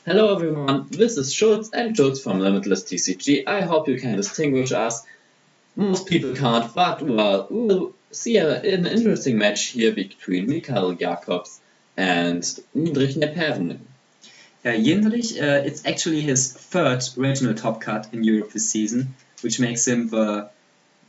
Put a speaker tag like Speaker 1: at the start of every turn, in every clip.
Speaker 1: Hello everyone, this is Schultz and Schultz from Limitless TCG. I hope you can distinguish us. Most people can't, but well, we'll see an interesting match here between Mikael Jacobs and Jindrich Nepevny.
Speaker 2: Jindrich, it's actually his third regional top cut in Europe this season, which makes him the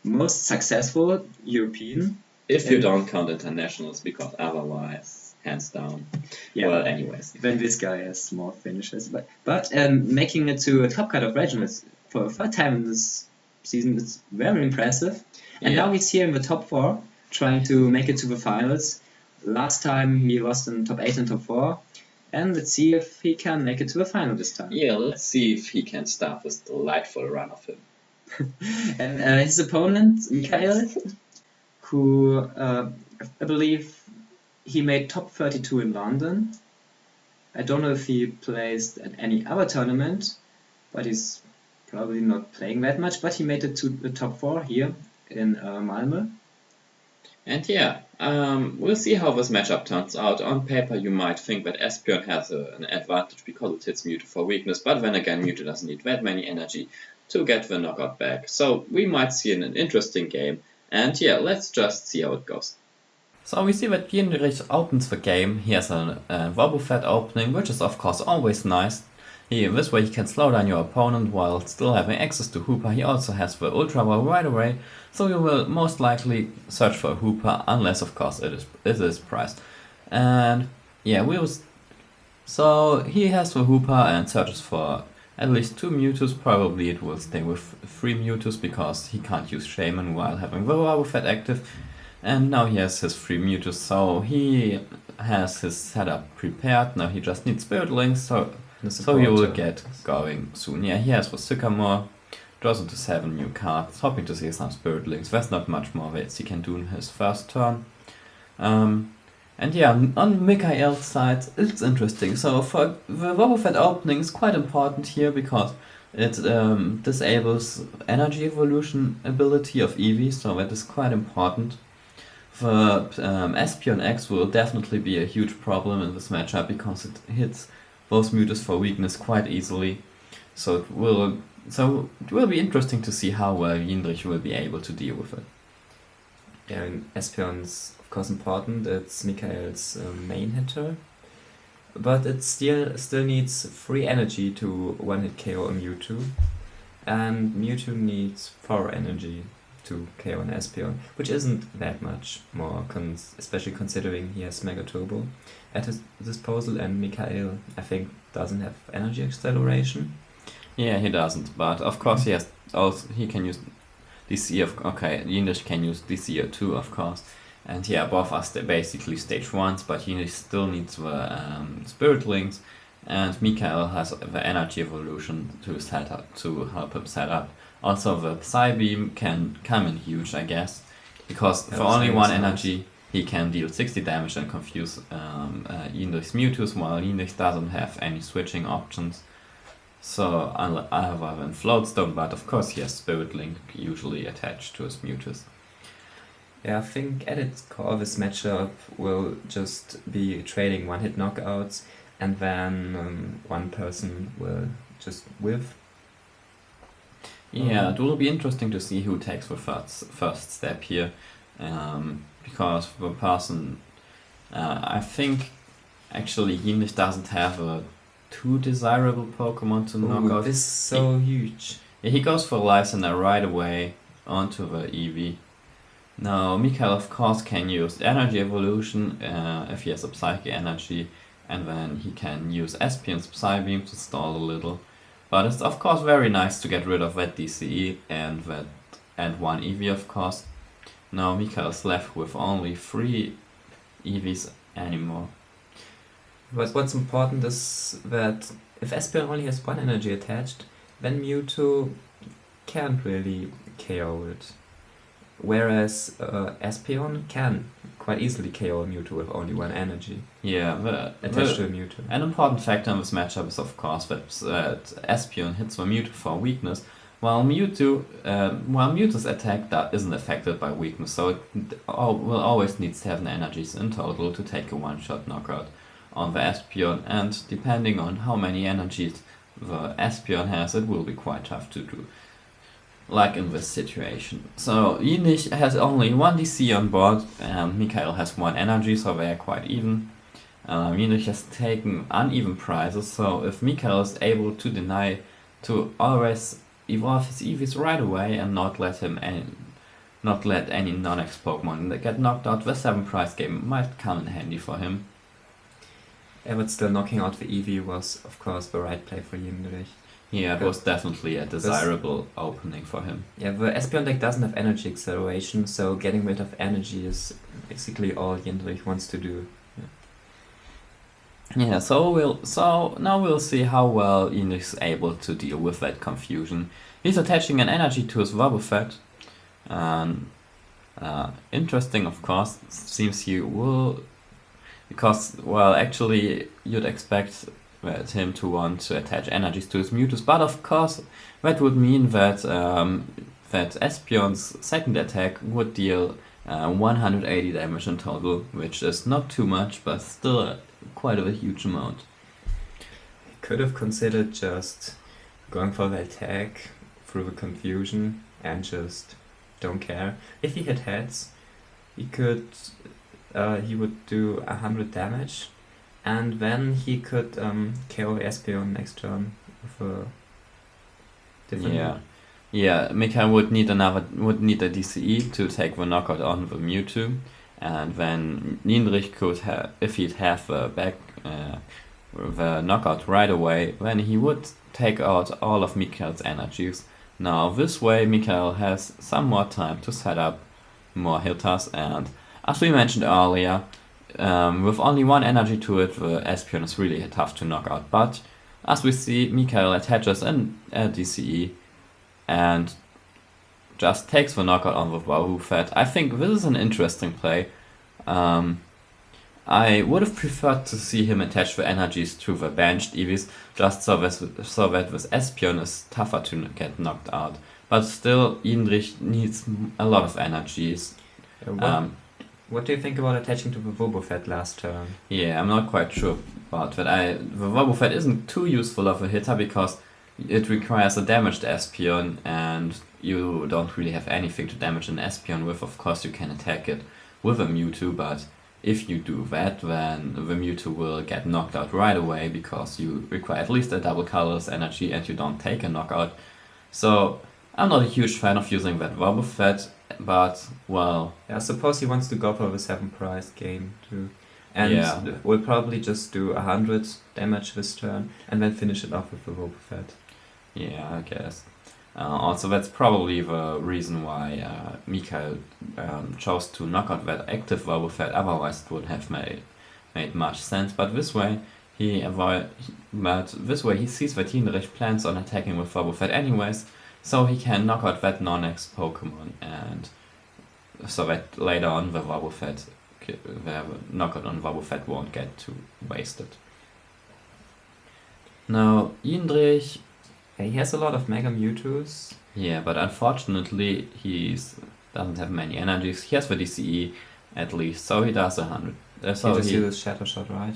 Speaker 2: most successful European.
Speaker 1: If you don't count internationals, because otherwise, hands down.
Speaker 2: Yeah.
Speaker 1: Well, anyways.
Speaker 2: Then this guy has more finishes. But making it to a top cut of regionals for a third time in this season is very impressive. And now he's here in the top 4, trying to make it to the finals. Last time he lost in top 8 and top 4. And let's see if he can make it to the final this time.
Speaker 1: Yeah, let's see if he can stop this delightful run of him.
Speaker 2: And his opponent, Mikael, who I believe he made top 32 in London. I don't know if he placed at any other tournament, but he's probably not playing that much. But he made it to the top 4 here in Malmö.
Speaker 1: And yeah, we'll see how this matchup turns out. On paper, you might think that Espeon has an advantage because it hits Mewtwo for weakness, but then again, Mewtwo doesn't need that many energy to get the knockout back. So we might see an interesting game. And yeah, let's just see how it goes.
Speaker 3: So we see that Jindrich opens the game. He has a Wobbuffet opening, which is of course always nice. This way he can slow down your opponent while still having access to Hooper. He also has the Ultra Ball right away, so you will most likely search for a Hooper, unless of course it is priced. And yeah, so he has the Hooper and searches for at least 2 Mewtwo's. Probably it will stay with 3 Mewtwo's because he can't use Shaman while having the Wobbuffet active. And now he has his 3 Mewtwo's, so he has his setup prepared. Now he just needs Spirit Links, so you will get going soon. Yeah, he has for Sycamore, draws into 7 new cards, hoping to see some Spirit Links. There's not much more that he can do in his first turn. And yeah, on Mikael's side, it's interesting. So for the Wobbuffet opening is quite important here because it disables Energy Evolution ability of Eevee, so that is quite important. The Espeon X will definitely be a huge problem in this matchup because it hits both Mewtwo's for weakness quite easily. So it will be interesting to see how well Jindrich will be able to deal with it.
Speaker 4: Yeah, and Espeon's of course important. It's Mikael's main hitter, but it still needs 3 energy to one-hit KO a Mewtwo, and Mewtwo needs 4 energy to KO an Espeon, which isn't that much more, especially considering he has Mega Turbo at his disposal, and Mikael, I think, doesn't have energy acceleration.
Speaker 3: Yeah, he doesn't, but of course he can use DC Jindrich can use DC too, of course. And yeah, both are basically stage 1s, but Jindrich still needs the Spirit Links, and Mikael has the Energy Evolution to help him set up. Also, the Psybeam can come in huge, I guess, because for only 1 energy he can deal 60 damage and confuse Jindrich's Mewtwo's, while Jindrich doesn't have any switching options. So, other than Floatstone, but of course he has Spirit Link usually attached to his Mewtwo's.
Speaker 4: Yeah, I think at its core this matchup will just be trading one-hit knockouts, and then one person will just whiff.
Speaker 3: Yeah, it will be interesting to see who takes the first step here, because the person, I think, actually Jindrich doesn't have a too desirable Pokemon to knock out.
Speaker 4: This is so huge.
Speaker 3: Yeah, he goes for Lysander right away onto the Eevee. Now, Mikael of course can use Energy Evolution if he has a Psychic Energy, and then he can use Espeon's Psybeam to stall a little. But it's of course very nice to get rid of that DCE and 1 Eevee, of course. Now Mikael's left with only 3 Eevees anymore.
Speaker 4: But what's important is that if Espeon only has 1 energy attached, then Mewtwo can't really KO it. Whereas Espeon can quite easily KO a Mewtwo with only 1 energy.
Speaker 3: Yeah,
Speaker 4: attached to a Mewtwo.
Speaker 3: An important factor in this matchup is of course that Espeon hits the Mewtwo for weakness, while Mewtwo's attack isn't affected by weakness, so it will always need 7 energies in total to take a one-shot knockout on the Espeon, and depending on how many energies the Espeon has, it will be quite tough to do, like in this situation. So Jindrich has only 1 DC on board, and Mikael has 1 energy, so they are quite even. Jindrich has taken uneven prices, so if Mikael is able to deny to always evolve his EVs right away and not let any non-X Pokemon get knocked out, the 7 price game might come in handy for him.
Speaker 4: Yeah, but still knocking out the Eevee was, of course, the right play for Jindrich.
Speaker 3: Yeah, it was definitely a desirable opening for him.
Speaker 4: Yeah, the Espeon deck doesn't have energy acceleration, so getting rid of energy is basically all Jindrich wants to do.
Speaker 3: Yeah, so now we'll see how well Jindrich is able to deal with that confusion. He's attaching an energy to his Wobbuffet, and interesting, of course, seems he will, because, well, actually you'd expect him to want to attach energies to his Mewtwo, but of course that would mean that that Espeon's second attack would deal 180 damage in total, which is not too much, but still quite a huge amount.
Speaker 4: He could have considered just going for the attack through the confusion and just don't care. If he had heads, he would do 100 damage, and then he could KO the Espeon next turn with a different.
Speaker 3: Yeah. Mikael would need a DCE to take the knockout on the Mewtwo, and then Jindrich could have, if he'd have the knockout right away, then he would take out all of Mikael's energies. Now this way Mikael has some more time to set up more hitters, and as we mentioned earlier, with only 1 energy to it, the Espeon is really tough to knock out, but as we see, Mikael attaches a DCE and just takes the knockout on the Wobbuffet. I think this is an interesting play. I would have preferred to see him attach the energies to the benched Eevees, just so that this Espeon is tougher to get knocked out. But still, Jindrich needs a lot of energies.
Speaker 4: What do you think about attaching to the Wobbuffet last turn?
Speaker 3: Yeah, I'm not quite sure about that. The Wobbuffet isn't too useful of a hitter because it requires a damaged Espeon, and you don't really have anything to damage an Espeon with. Of course, you can attack it with a Mewtwo, but if you do that, then the Mewtwo will get knocked out right away because you require at least a double colorless energy and you don't take a knockout. So I'm not a huge fan of using that Wobbuffet, but, well...
Speaker 4: Yeah, suppose he wants to go for the 7 price game too. And we'll probably just do 100 damage this turn and then finish it off with the Wobbuffet.
Speaker 3: Yeah, I guess. Also, that's probably the reason why Mikael chose to knock out that active Wobbuffet, otherwise it would have made much sense. But this way he sees that Jindrich plans on attacking with Wobbuffet anyways, so he can knock out that non-X Pokemon, and so that later on the knockout on Wobbuffet won't get too wasted. Now, Jindrich...
Speaker 4: He has a lot of Mega Mewtwo's.
Speaker 3: Yeah, but unfortunately he doesn't have many energies. He has the DCE at least, so he does 100.
Speaker 4: So he just uses Shadow Shot, right?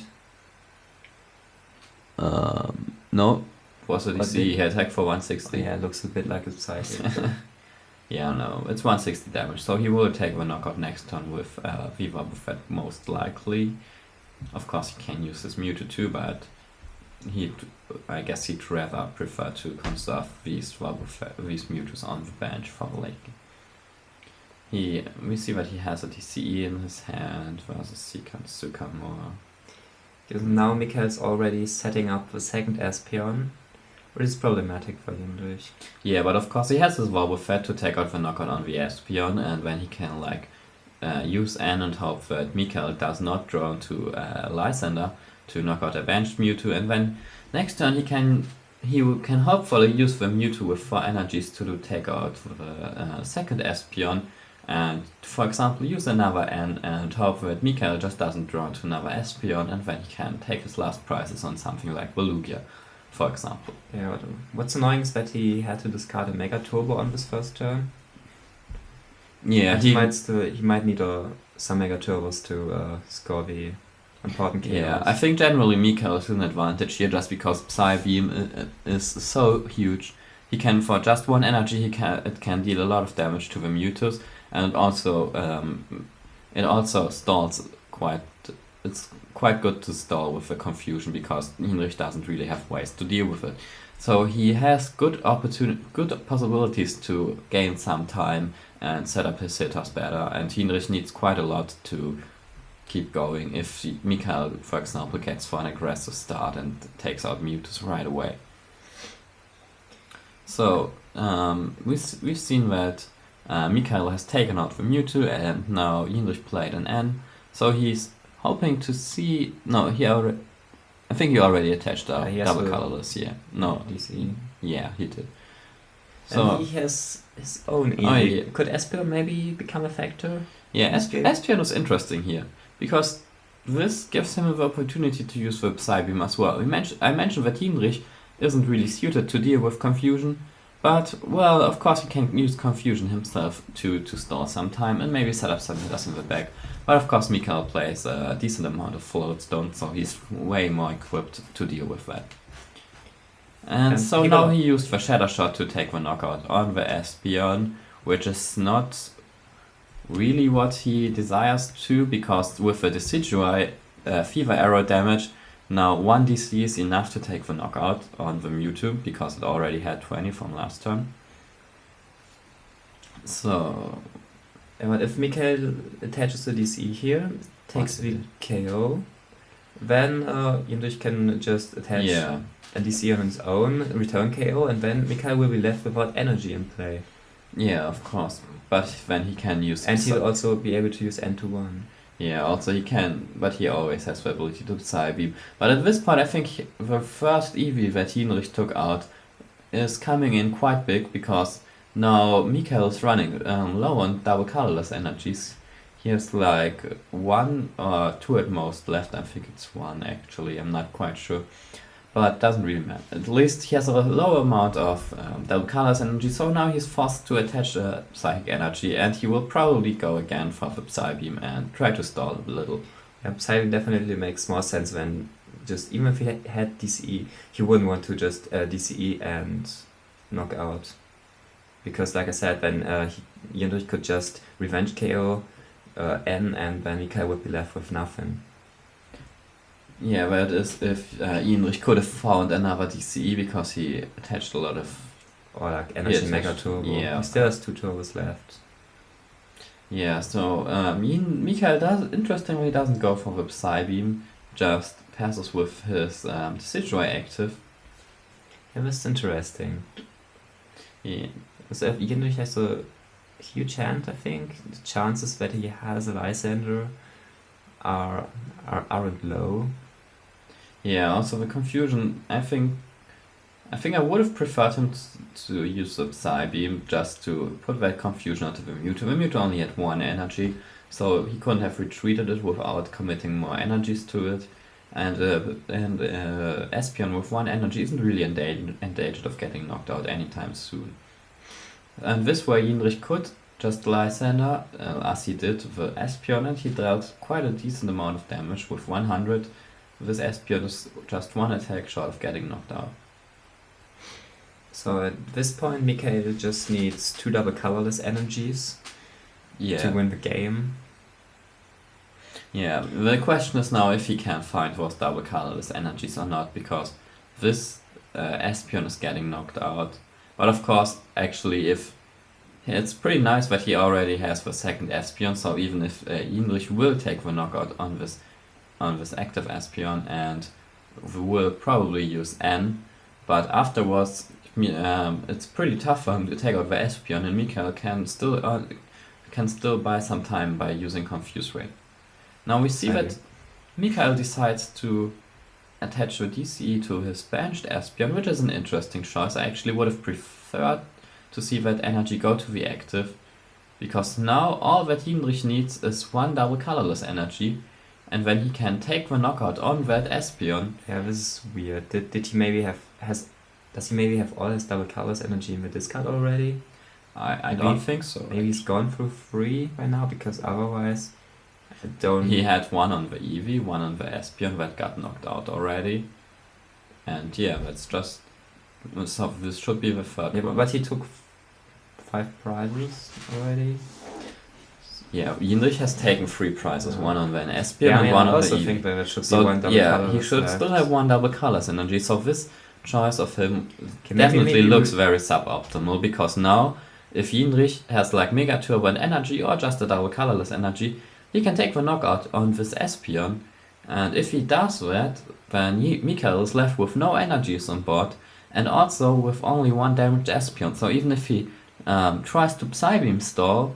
Speaker 3: No. Was a DCE, he attacked for 160.
Speaker 4: Yeah, it looks a bit like a size.
Speaker 3: Yeah, no, it's 160 damage, so he will take the knockout next turn with Wobbuffet most likely. Of course he can use his Mewtwo too, but I guess he'd rather prefer to conserve these Mewtwo's on the bench for the late game. We see that he has a DCE in his hand versus Sycamore.
Speaker 4: Because now Mikael's already setting up the second Espeon, which is problematic for Jindrich.
Speaker 3: Yeah, but of course he has his Wobbuffet to take out the knockout on the Espeon, and then he can use N and hope that Mikael does not draw into Lysander to knock out a benched Mewtwo, and then next turn he can hopefully use the Mewtwo with 4 energies to take out the second Espeon, and for example use another N and hope that Mikael just doesn't draw into another Espeon, and then he can take his last prizes on something like Lugia, for example.
Speaker 4: Yeah, what's annoying is that he had to discard a Mega Turbo on this first turn.
Speaker 3: Yeah,
Speaker 4: he might need some Mega Turbos to score the important KOs.
Speaker 3: Yeah, I think generally Mikael is an advantage here just because Psybeam is so huge. He can, for just one energy, it can deal a lot of damage to the Mewtwo, and it also stalls quite. It's quite good to stall with the confusion because Jindrich doesn't really have ways to deal with it. So he has good possibilities to gain some time and set up his hitters better, and Jindrich needs quite a lot to keep going if Mikael, for example, gets for an aggressive start and takes out Mewtwo right away. So we've seen that Mikael has taken out the Mewtwo, and now Jindrich played an N, so he's hoping to see. No, I think he already attached a double colorless. Yeah, no,
Speaker 4: DC.
Speaker 3: Yeah, he did. So
Speaker 4: and he has his own EV.
Speaker 3: yeah.
Speaker 4: Could Espeon maybe become a factor?
Speaker 3: Yeah,
Speaker 4: Okay.
Speaker 3: Espeon is interesting here because this gives him the opportunity to use the Psybeam as well. I mentioned that Jindrich isn't really suited to deal with confusion, but well, of course he can use confusion himself to stall some time and maybe set up some hitters in the back. But of course Mikael plays a decent amount of floatstone, so he's way more equipped to deal with that. And so now he used the Shatter Shot to take the knockout on the Espeon, which is not really what he desires to, because with the Decidueye Fever Arrow damage, now 1 DC is enough to take the knockout on the Mewtwo, because it already had 20 from last turn. So
Speaker 4: But if Mikael attaches the DC here, takes the KO, then Jindrich can just attach a DC on his own, return KO, and then Mikael will be left without energy in play.
Speaker 3: Yeah, of course. But then he can use...
Speaker 4: And he'll also be able to use N2-1.
Speaker 3: Yeah, also he can, but he always has the ability to Psybeam. But at this point I think the first EV that Jindrich took out is coming in quite big, because now Mikael is running low on double colorless energies. He has like 1 or 2 at most left. I think it's 1 actually, I'm not quite sure. But doesn't really matter. At least he has a low amount of double colorless energy, so now he's forced to attach a psychic energy, and he will probably go again for the Psybeam and try to stall a little.
Speaker 4: Yeah, Psybeam definitely makes more sense when just, even if he had DCE, he wouldn't want to just DCE and knock out. Because like I said, then Jindrich could just revenge KO N, and then Mikael would be left with nothing.
Speaker 3: Yeah, that is if Jindrich could have found another DCE, because he attached a lot of...
Speaker 4: Or like Energy Mega Turbo.
Speaker 3: Yeah.
Speaker 4: He still has 2 turbos left.
Speaker 3: Yeah, so Mikael interestingly doesn't go for the Psybeam, just passes with his Decidueye active.
Speaker 4: Yeah, that's interesting.
Speaker 3: Yeah.
Speaker 4: So if Jindrich has a huge hand, I think the chances that he has a Lysander aren't low.
Speaker 3: Yeah, also the confusion, I think I would have preferred him to use the Psybeam just to put that confusion onto the Mewtwo. The Mewtwo only had 1 energy, so he couldn't have retreated it without committing more energies to it. And Espeon with 1 energy isn't really endangered of getting knocked out anytime soon. And this way Jindrich could just Lysander, as he did the Espeon, and he dealt quite a decent amount of damage with 100. This Espeon is just 1 attack short of getting knocked out.
Speaker 4: So at this point Mikael just needs 2 double colorless energies to win the game.
Speaker 3: Yeah, the question is now if he can find those double colorless energies or not, because this Espeon is getting knocked out. But of course, actually, it's pretty nice that he already has the second Espeon, so even if Jindrich will take the knockout on this active Espeon, and will probably use N, but afterwards it's pretty tough for him to take out the Espeon, and Mikael can still buy some time by using Confuse Ray. Now we see that Mikael decides to attach a DCE to his benched Espeon, which is an interesting choice. I actually would have preferred to see that energy go to the active, because now all that Jindrich needs is 1 double colorless energy, and then he can take the knockout on that Espeon.
Speaker 4: Yeah, this is weird. Did he maybe does he maybe have all his double colorless energy in the discard already?
Speaker 3: I don't think so.
Speaker 4: Maybe he's gone through 3 by now, because otherwise Don't.
Speaker 3: He had one on the Eevee, one on the Espeon that got knocked out already. And yeah, that's just... So this should be the third
Speaker 4: Yeah,
Speaker 3: one.
Speaker 4: but he took 5 prizes already.
Speaker 3: Yeah, Jindrich has taken 3 prizes, one on the Espeon
Speaker 4: Yeah, I
Speaker 3: and
Speaker 4: mean,
Speaker 3: one
Speaker 4: I
Speaker 3: on
Speaker 4: also
Speaker 3: the
Speaker 4: think
Speaker 3: Eevee.
Speaker 4: that it should be
Speaker 3: So
Speaker 4: one double
Speaker 3: yeah,
Speaker 4: color
Speaker 3: he should
Speaker 4: left.
Speaker 3: still have one double colors energy. So this choice of him
Speaker 4: Okay,
Speaker 3: definitely
Speaker 4: maybe
Speaker 3: looks very suboptimal, because now if Jindrich has like Mega Turbo and energy or just a double colorless energy, he can take the knockout on this Espeon, and if he does that, then Mikael is left with no energies on board and also with only one damaged Espeon. So even if he tries to Psybeam stall,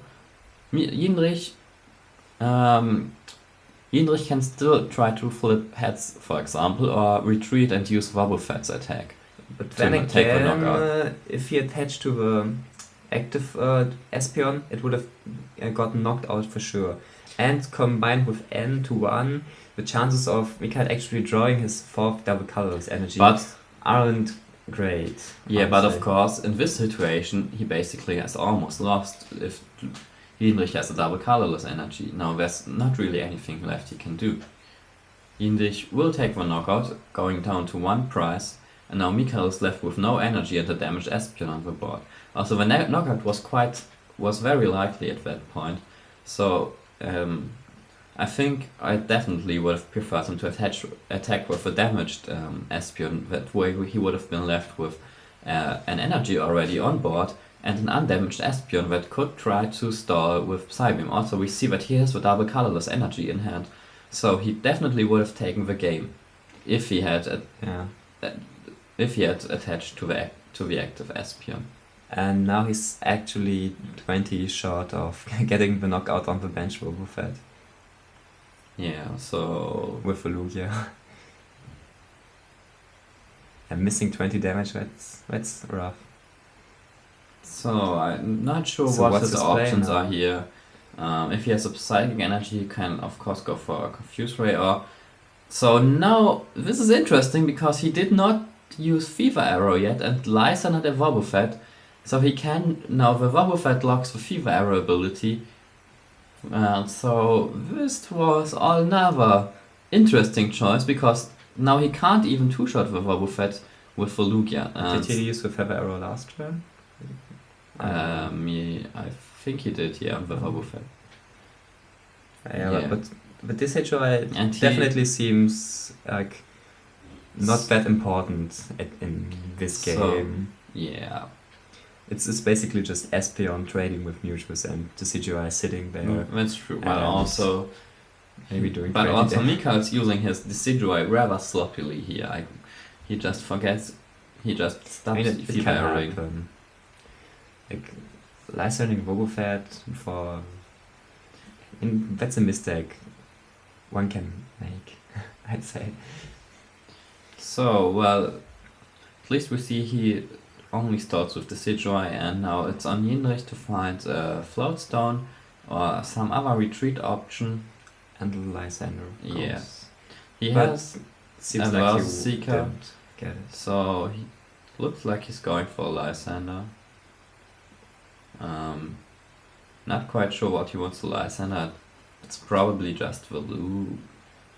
Speaker 3: Jindrich can still try to flip heads, for example, or retreat and use Wobbuffet's attack.
Speaker 4: But
Speaker 3: to
Speaker 4: then
Speaker 3: take the
Speaker 4: again,
Speaker 3: knockout.
Speaker 4: if he attached to the active Espeon, it would have gotten knocked out for sure. And combined with N to 1, the chances of Mikael actually drawing his 4th double colorless energy
Speaker 3: But
Speaker 4: aren't great.
Speaker 3: yeah,
Speaker 4: I'd
Speaker 3: but
Speaker 4: say.
Speaker 3: of course, in this situation, he basically has almost lost if Jindrich has a double colorless energy. Now there's not really anything left he can do. Jindrich will take the knockout, going down to 1 prize, and now Mikael is left with no energy and a damaged Espeon on the board. Also, the knockout was very likely at that point, so I think I definitely would have preferred him to attack with a damaged Espeon. That way he would have been left with an energy already on board and an undamaged Espeon that could try to stall with Psybeam. Also, we see that he has the double colorless energy in hand, so he definitely would have taken the game if he had attached to the active Espeon.
Speaker 4: And now he's actually 20 short of getting the knockout on the bench for Wobbuffet
Speaker 3: Yeah, so
Speaker 4: with the Lugia. And missing 20 damage, that's rough.
Speaker 3: So I'm not sure
Speaker 4: So
Speaker 3: what
Speaker 4: what's
Speaker 3: his
Speaker 4: his play
Speaker 3: options
Speaker 4: now?
Speaker 3: are here. If he has a Psychic Energy, he can of course go for a Confuse Ray. So now this is interesting because he did not use Fever Arrow yet, and Lysander the Wobbuffet. So he can now the Wobbuffet locks the Fever Arrow ability. So this was another interesting choice because now he can't even two-shot the Wobbuffet with the Lugia.
Speaker 4: Did he use the Feather Arrow last turn?
Speaker 3: I think he did, yeah, with Wobbuffet.
Speaker 4: Yeah. But this HOI
Speaker 3: And he-
Speaker 4: definitely seems like not that important in this
Speaker 3: So-
Speaker 4: game.
Speaker 3: Yeah.
Speaker 4: It's basically just Espeon trading with Mewtwo and Decidueye sitting there,
Speaker 3: That's true. But
Speaker 4: And
Speaker 3: also,
Speaker 4: maybe doing
Speaker 3: but
Speaker 4: crazy
Speaker 3: also
Speaker 4: damage.
Speaker 3: Mikael's using his Decidueye rather sloppily here. He just forgets. He just
Speaker 4: I
Speaker 3: stops
Speaker 4: mean, it
Speaker 3: Fever
Speaker 4: can
Speaker 3: Arrowing.
Speaker 4: happen. Like, Lysander Wobbuffet for... that's a mistake one can make, I'd say.
Speaker 3: So, well, at least we see he only starts with Decidueye, and now it's on Jindrich to find a Floatstone or some other retreat option.
Speaker 4: And Lysander.
Speaker 3: Yeah.
Speaker 4: goes.
Speaker 3: He
Speaker 4: But
Speaker 3: has,
Speaker 4: seems
Speaker 3: and
Speaker 4: like
Speaker 3: Versal
Speaker 4: you
Speaker 3: Seeker.
Speaker 4: didn't get it.
Speaker 3: so he looks like he's going for Lysander. Not quite sure what he wants to Lysander. It's probably just the Lugia.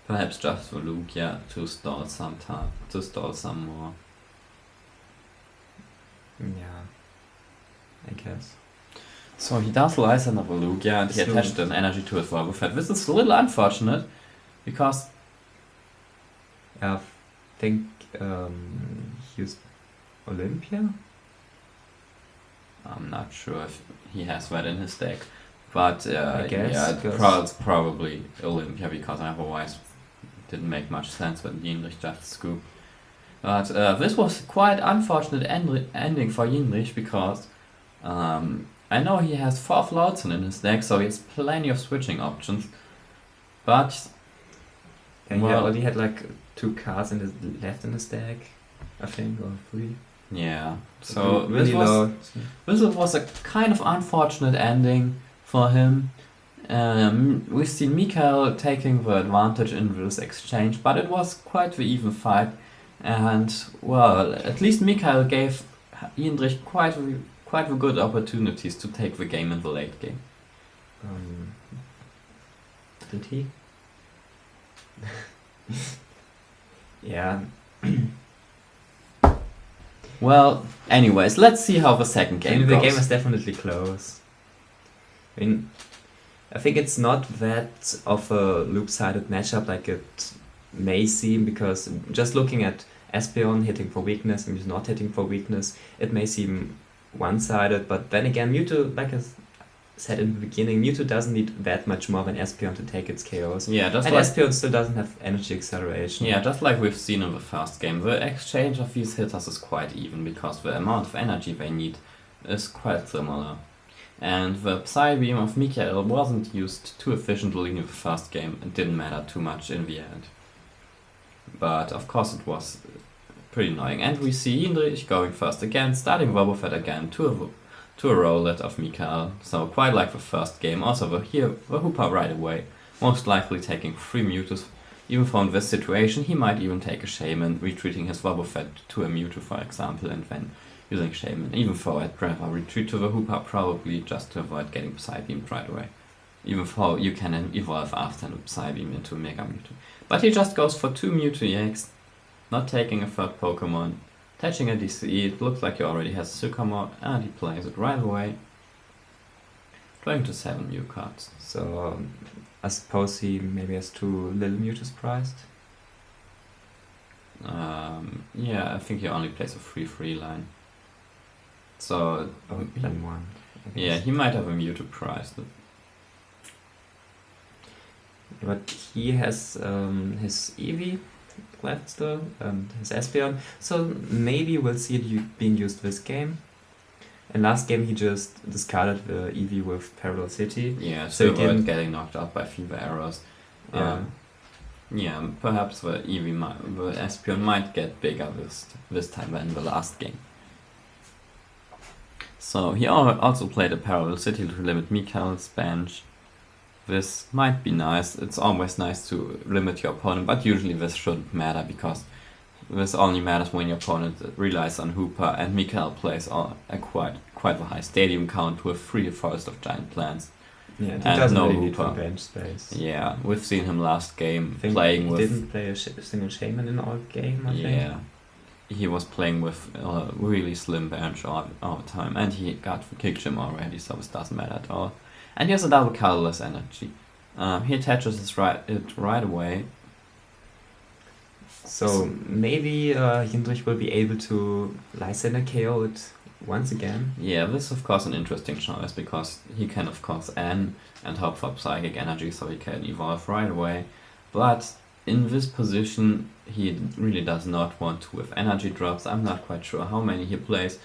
Speaker 3: Perhaps just the Lugia to stall some time, to stall some more.
Speaker 4: Yeah, I guess.
Speaker 3: So he does Lysander the Lugia and he
Speaker 4: So-
Speaker 3: attached an energy to his Wobbuffet. This is a little unfortunate because
Speaker 4: I think he used Olympia?
Speaker 3: I'm not sure if he has that in his deck. But
Speaker 4: I guess,
Speaker 3: yeah,
Speaker 4: because-
Speaker 3: it's probably Olympia because otherwise it didn't make much sense when Jindrich just scooped. But this was quite unfortunate ending for Jindrich because I know he has 4 Floatsen in his deck, so he has plenty of switching options. But
Speaker 4: And he
Speaker 3: Well-
Speaker 4: only had like 2 cards left in his deck, I think, or 3.
Speaker 3: yeah, so
Speaker 4: really low.
Speaker 3: this was a kind of unfortunate ending for him. We see Mikael taking the advantage in this exchange, but it was quite the even fight. And, well, at least Mikael gave Jindrich quite the good opportunities to take the game in the late game.
Speaker 4: did he? Yeah.
Speaker 3: Well, anyways, let's see how the second game
Speaker 4: The
Speaker 3: goes.
Speaker 4: game is definitely close. I mean, I think it's not that of a loop-sided matchup like it may seem, because just looking at Espeon hitting for weakness and Mewtwo not hitting for weakness, it may seem one-sided, but then again, Mewtwo, like I said in the beginning, Mewtwo doesn't need that much more than Espeon to take its KOs.
Speaker 3: Yeah, just
Speaker 4: And
Speaker 3: like
Speaker 4: Espeon still doesn't have energy acceleration.
Speaker 3: Yeah, just like we've seen in the first game, the exchange of these hitters is quite even because the amount of energy they need is quite similar. And the Psy Beam of Mikael wasn't used too efficiently in the first game and didn't matter too much in the end. But of course it was pretty annoying. And we see Jindrich going first again, starting Wobbuffet again to a rollet of Mikael. So quite like the first game. Also the Hooper right away, most likely taking 3 Mewtwo's. Even from this situation, he might even take a Shaman, retreating his Wobbuffet to a Mewtwo, for example, and then using Shaman. Even though I'd rather retreat to the Hooper, probably just to avoid getting Psybeamed right away. Even though you can evolve after a Psybeam into a Mega Mewtwo. But he just goes for 2 Mewtwo EX, not taking a third Pokemon, attaching a DCE. It looks like he already has a Sycamore, and he plays it right away. Going to 7 Mew cards.
Speaker 4: So I suppose he maybe has 2 little Mewtwo's prized.
Speaker 3: Yeah, I think he only plays a 3/3 line. So,
Speaker 4: Oh, then 1. I guess.
Speaker 3: yeah, he might have a Mewtwo prize.
Speaker 4: But he has his Eevee left still, and his Espeon, so maybe we'll see it being used this game. And last game he just discarded the Eevee with Parallel City.
Speaker 3: Yeah,
Speaker 4: So
Speaker 3: so
Speaker 4: he didn't-
Speaker 3: getting knocked out by fever arrows.
Speaker 4: Yeah.
Speaker 3: Yeah, perhaps the the Espeon might get bigger this time than the last game. So he also played a Parallel City to limit Mikael's bench. This might be nice. It's always nice to limit your opponent, but usually this shouldn't matter because this only matters when your opponent relies on Hooper, and Mikael plays a quite a high stadium count with 3 Forest of Giant Plants.
Speaker 4: Yeah, and he
Speaker 3: And
Speaker 4: doesn't
Speaker 3: no
Speaker 4: really need
Speaker 3: Hooper.
Speaker 4: for bench space.
Speaker 3: Yeah, we've seen him last game
Speaker 4: I think
Speaker 3: playing
Speaker 4: he
Speaker 3: with.
Speaker 4: didn't play a single Shaman in all game, I think.
Speaker 3: Yeah, he was playing with a really slim bench all the time, and he got kicked him already, so this doesn't matter at all. And he has a double colorless energy. He attaches it right away.
Speaker 4: So maybe Jindrich will be able to Lysander KO it once again.
Speaker 3: Yeah, this is of course an interesting choice because he can of course N and hope for psychic energy so he can evolve right away. But in this position he really does not want to with energy drops. I'm not quite sure how many he plays,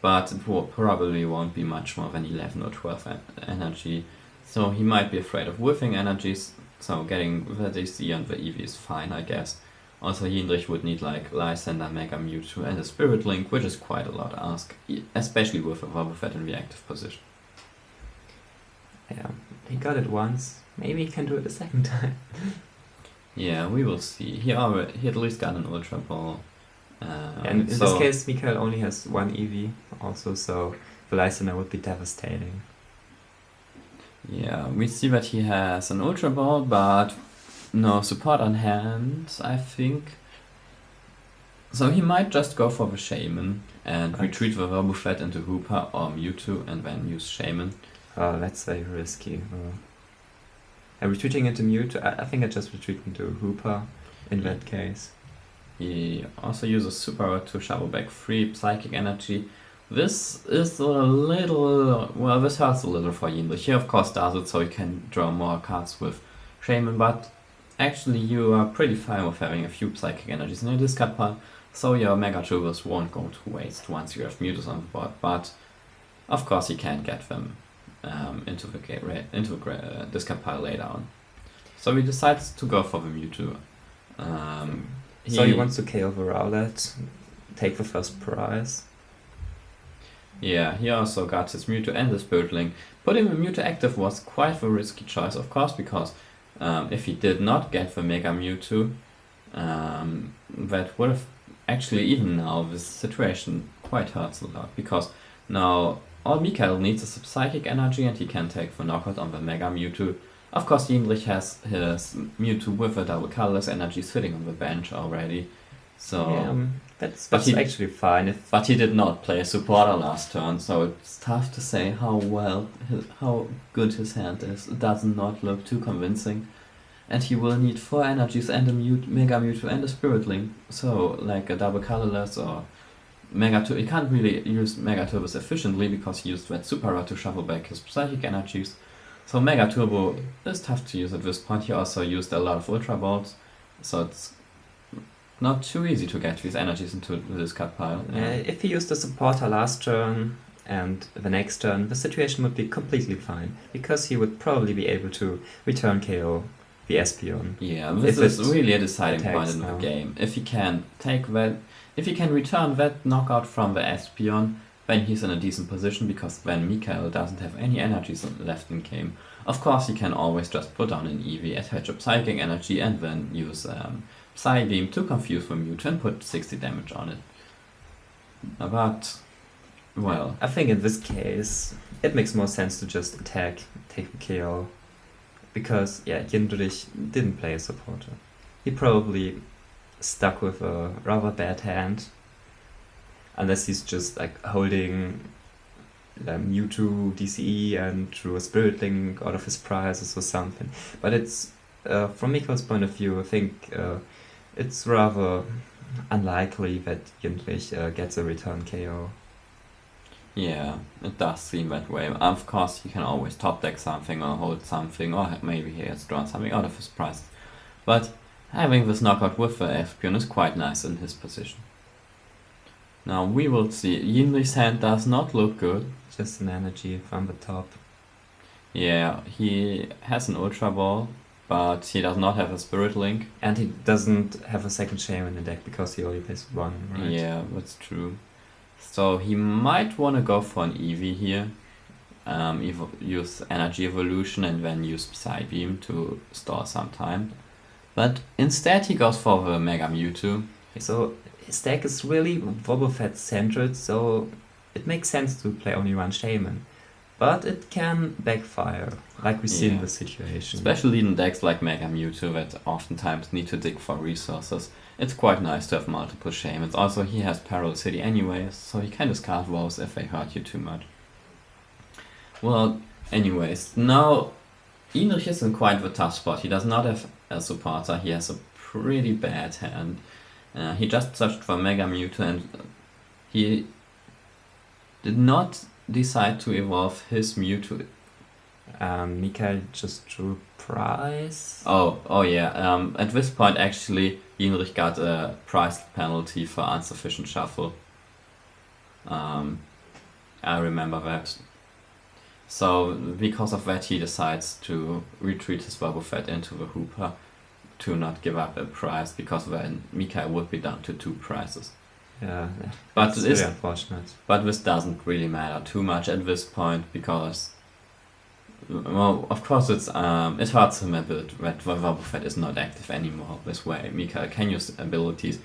Speaker 3: but it probably won't be much more than 11 or 12 energy. So he might be afraid of whiffing energies, so getting the DC and the Eevee is fine, I guess. Also, Jindrich would need like Lysander, Mega Mewtwo and a Spirit Link, which is quite a lot to ask, especially with a Wobbuffet in the active position.
Speaker 4: Yeah, he got it once. Maybe he can do it a second time.
Speaker 3: Yeah, we will see. He at least got an Ultra Ball.
Speaker 4: And in this case, Mikael only has 1 Eevee also, so the Lysander would be devastating.
Speaker 3: Yeah, we see that he has an Ultra Ball, but no support on hand, I think. So he might just go for the Shaman and
Speaker 4: Right.
Speaker 3: retreat the Wobbuffet into Hooper or Mewtwo and then use Shaman.
Speaker 4: Oh, that's very risky. I'm retreating into Mewtwo. I think I just retreat into Hooper in that case.
Speaker 3: He also uses Super to shovel back 3 Psychic Energy. This is a little... well, this hurts a little for Jindrich. He of course does it so he can draw more cards with Shaman, but actually you are pretty fine with having a few Psychic Energies in your discard pile, so your Mega Triggers won't go to waste once you have Mewtwo's on the board, but of course you can't get them into the discard pile later on. So he decides to go for the Mewtwo.
Speaker 4: So he wants to KO the Rowlet, take the first prize.
Speaker 3: Yeah, he also got his Mewtwo and the Spirit Link. Putting the Mewtwo active was quite a risky choice, of course, because if he did not get the Mega Mewtwo, that would have actually, even now, this situation quite hurts a lot, because now all Mikael needs is a Psychic Energy and he can take the knockout on the Mega Mewtwo, Of course, Jindrich has his Mewtwo with a double colorless energy sitting on the bench already. So,
Speaker 4: Yeah, that's
Speaker 3: But he-
Speaker 4: actually fine.
Speaker 3: but he did not play a supporter last turn, so it's tough to say how good his hand is. It does not look too convincing. And he will need 4 energies and a Mega Mewtwo and a Spirit Link. So, like a double colorless or Mega Turbo. He can't really use Mega Turbos efficiently because he used that Super Rod to shuffle back his Psychic energies. So Mega Turbo is tough to use at this point. He also used a lot of Ultra Balls, so it's not too easy to get these energies into this cut pile.
Speaker 4: If he used the supporter last turn and the next turn, the situation would be completely fine because he would probably be able to return KO the Espeon.
Speaker 3: Yeah, this
Speaker 4: If
Speaker 3: is
Speaker 4: it
Speaker 3: really a deciding point
Speaker 4: attacks
Speaker 3: in the
Speaker 4: now.
Speaker 3: game. If he can return that knockout from the Espeon, then he's in a decent position because then Mikael doesn't have any energies left in game. Of course, he can always just put down an EV, attach a Psychic energy, and then use Psy Beam to confuse the Mewtwo and put 60 damage on it. But, well,
Speaker 4: I think in this case, it makes more sense to just attack, take the KO. Because, Jindrich didn't play a supporter. He probably stuck with a rather bad hand. Unless he's just like holding Mewtwo DCE and drew a Spirit Link out of his prizes or something. But it's, from Mikael's point of view, I think it's rather unlikely that Jindrich gets a return KO.
Speaker 3: yeah, it does seem that way. Of course, he can always top deck something or hold something, or maybe he has drawn something out of his prize. But having this knockout with the Espeon is quite nice in his position. Now we will see. Jindrich's hand does not look good.
Speaker 4: Just an energy from the top.
Speaker 3: Yeah, he has an Ultra Ball, but he does not have a Spirit Link.
Speaker 4: And he doesn't have a second Shame in the deck because he only plays 1, right?
Speaker 3: Yeah, that's true. So he might want to go for an Eevee here. Use Energy Evolution and then use Psy Beam to store some time. But instead he goes for the Mega Mewtwo.
Speaker 4: So his deck is really Wobbuffet centered, so it makes sense to play only 1 Shaman. But it can backfire, like we see in
Speaker 3: Yeah.
Speaker 4: this situation.
Speaker 3: Especially in decks like Mega Mewtwo that oftentimes need to dig for resources. It's quite nice to have multiple Shamans. Also, he has Parallel City anyways, so he can discard woes if they hurt you too much. Well, anyways, now Jindrich is in quite the tough spot. He does not have a supporter, he has a pretty bad hand. He just searched for Mega Mewtwo and he did not decide to evolve his Mewtwo.
Speaker 4: Mikael just drew prize.
Speaker 3: Oh yeah, at this point actually Jindrich got a price penalty for insufficient shuffle. I remember that. So because of that he decides to retreat his Wobbuffet into the Hooper to not give up a prize, because then Mikael would be down to 2 prizes.
Speaker 4: Yeah,
Speaker 3: But
Speaker 4: it's
Speaker 3: it is-
Speaker 4: really unfortunate.
Speaker 3: But this doesn't really matter too much at this point because, well, of course it hurts him a bit that the Wobbuffet is not active anymore this way. Mikael can use abilities,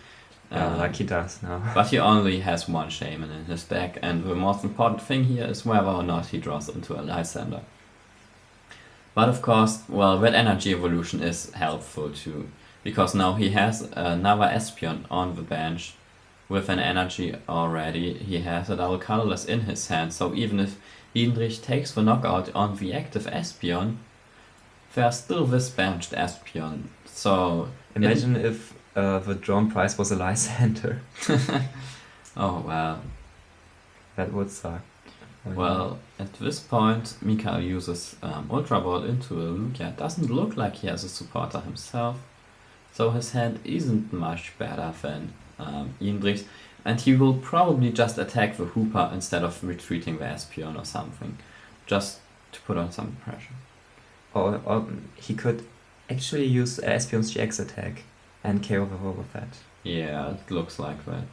Speaker 4: Like he does now.
Speaker 3: but he only has 1 Shaman in his deck, and the most important thing here is whether or not he draws into a Lysander. But of course, well, that Energy Evolution is helpful too, because now he has another Espeon on the bench with an energy already. He has a double colorless in his hand, so even if Jindrich takes the knockout on the active Espeon, there's still this benched Espeon. So
Speaker 4: Imagine if the drawn prize was a Lysander.
Speaker 3: oh well.
Speaker 4: That would suck.
Speaker 3: Well, at this point, Mikael uses Ultra Ball into a Lugia. Doesn't look like he has a supporter himself, so his hand isn't much better than Jindrich's, and he will probably just attack the Hooper instead of retreating the Espeon or something, just to put on some pressure.
Speaker 4: Or he could actually use Espeon's GX attack and KO the Wobbuffet.
Speaker 3: Yeah, it looks like that.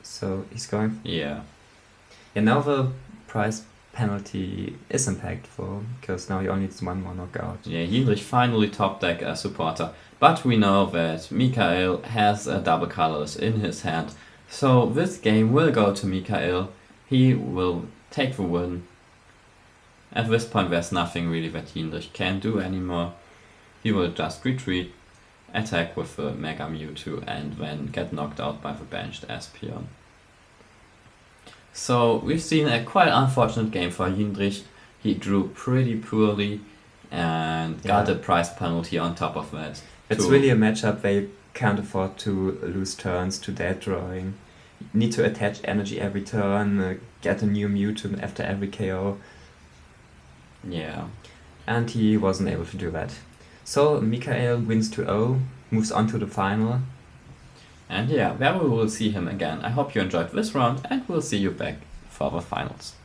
Speaker 4: So he's going.
Speaker 3: Yeah.
Speaker 4: Yeah, now the prize penalty is impactful because now he only needs 1 more knockout.
Speaker 3: Yeah, Jindrich finally top deck a supporter, but we know that Mikael has a double colorless in his hand, so this game will go to Mikael. He will take the win. At this point there's nothing really that Jindrich can do anymore. He will just retreat, attack with the Mega Mewtwo and then get knocked out by the benched Espeon. So we've seen a quite unfortunate game for Jindrich. He drew pretty poorly and got a prize penalty on top of that.
Speaker 4: It's really a matchup where you can't afford to lose turns to dead drawing. You need to attach energy every turn, get a new Mewtwo after every KO.
Speaker 3: Yeah.
Speaker 4: And he wasn't able to do that. So Mikael wins 2-0, moves on to the final.
Speaker 3: And yeah, there we will see him again. I hope you enjoyed this round and we'll see you back for the finals.